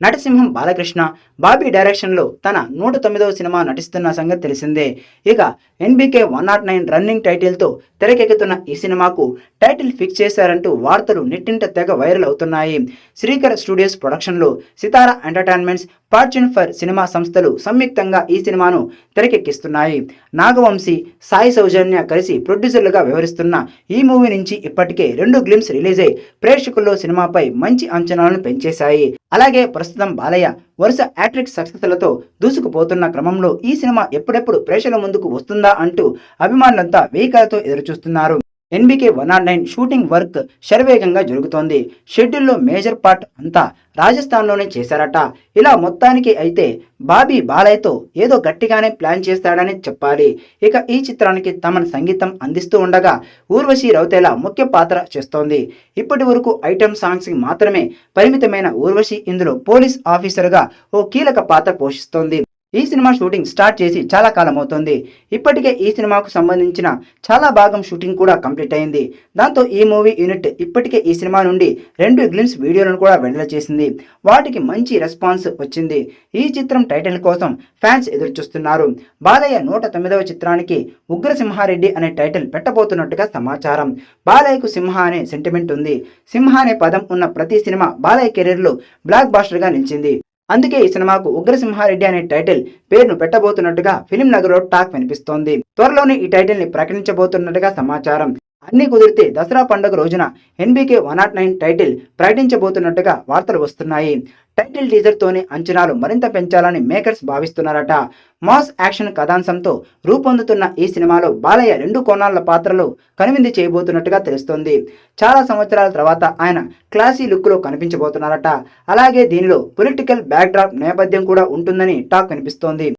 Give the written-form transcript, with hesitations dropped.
నటసింహం బాలకృష్ణ బాబీ డైరెక్షన్లో తన 109వ సినిమా నటిస్తున్న సంగతి తెలిసిందే. ఇక ఎన్బికే 109 రన్నింగ్ టైటిల్తో తెరకెక్కుతున్న ఈ సినిమాకు టైటిల్ ఫిక్స్ చేశారంటూ వార్తలు నెట్టింట తెగ వైరల్ అవుతున్నాయి. శ్రీకర్ స్టూడియోస్ ప్రొడక్షన్లో Sithara entertainments, fortune four cinema సంస్థలు సంయుక్తంగా ఈ సినిమాను తెరకెక్కిస్తున్నాయి. నాగవంశీ, సాయి సౌజన్య కలిసి ప్రొడ్యూసర్లుగా వ్యవహరిస్తున్న ఈ మూవీ నుంచి ఇప్పటికే 2 గ్లిమ్స్ రిలీజ్ అయి ప్రేక్షకుల్లో సినిమాపై మంచి అంచనాలను పెంచేశాయి. అలాగే ప్రస్తుతం బాలయ్య వరుస యాట్రిక్ సక్సెస్లతో దూసుకుపోతున్న క్రమంలో ఈ సినిమా ఎప్పుడెప్పుడు ప్రేక్షకుల ముందుకు వస్తుందా అంటూ అభిమానులంతా వేయికలతో ఎదురుచూస్తున్నారు. ఎన్బికే 109 షూటింగ్ వర్క్ శరవేగంగా జరుగుతోంది. షెడ్యూల్లో మేజర్ పార్ట్ అంతా రాజస్థాన్లోనే చేశారట. ఇలా మొత్తానికి అయితే బాబీ బాలయ్యతో ఏదో గట్టిగానే ప్లాన్ చేస్తాడని చెప్పాలి. ఇక ఈ చిత్రానికి తమన్ సంగీతం అందిస్తూ ఉండగా ఊర్వశి రౌతేలా ముఖ్య పాత్ర చేస్తోంది. ఇప్పటి వరకు ఐటెం సాంగ్స్కి మాత్రమే పరిమితమైన ఊర్వశి ఇందులో పోలీస్ ఆఫీసర్గా ఓ కీలక పాత్ర పోషిస్తోంది. ఈ సినిమా షూటింగ్ స్టార్ట్ చేసి చాలా కాలం అవుతోంది. ఇప్పటికే ఈ సినిమాకు సంబంధించిన చాలా భాగం షూటింగ్ కూడా కంప్లీట్ అయింది. దాంతో ఈ మూవీ యూనిట్ ఇప్పటికే ఈ సినిమా నుండి 2 గ్లిమ్స్ వీడియోలను కూడా విడుదల చేసింది. వాటికి మంచి రెస్పాన్స్ వచ్చింది. ఈ చిత్రం టైటిల్ కోసం ఫ్యాన్స్ ఎదురుచూస్తున్నారు. బాలయ్య 109వ చిత్రానికి ఉగ్రసింహారెడ్డి అనే టైటిల్ పెట్టబోతున్నట్టుగా సమాచారం. బాలయ్యకు సింహ అనే సెంటిమెంట్ ఉంది. సింహ అనే పదం ఉన్న ప్రతి సినిమా బాలయ్య కెరీర్లో బ్లాక్ బాస్టర్గా నిలిచింది. అందుకే ఈ సినిమాకు ఉగ్రసింహారెడ్డి అనే టైటిల్ పేరును పెట్టబోతున్నట్టుగా ఫిలిం నగర్లో టాక్ వినిపిస్తోంది. త్వరలోనే ఈ టైటిల్ ని ప్రకటించబోతున్నట్టుగా సమాచారం. అన్ని కుదిరితే దసరా పండుగ రోజున ఎన్బికే 109 టైటిల్ ప్రకటించబోతున్నట్టుగా వార్తలు వస్తున్నాయి. టైటిల్ టీజర్తోనే అంచనాలు మరింత పెంచాలని మేకర్స్ భావిస్తున్నారట. మాస్ యాక్షన్ కథాంశంతో రూపొందుతున్న ఈ సినిమాలో బాలయ్య 2 కోణాల పాత్రలో కనువిందు చేయబోతున్నట్టుగా తెలుస్తోంది. చాలా సంవత్సరాల తర్వాత ఆయన క్లాసీ లుక్లో కనిపించబోతున్నారట. అలాగే దీనిలో పొలిటికల్ బ్యాక్డ్రాప్ నేపథ్యం కూడా ఉంటుందని టాక్ వినిపిస్తోంది.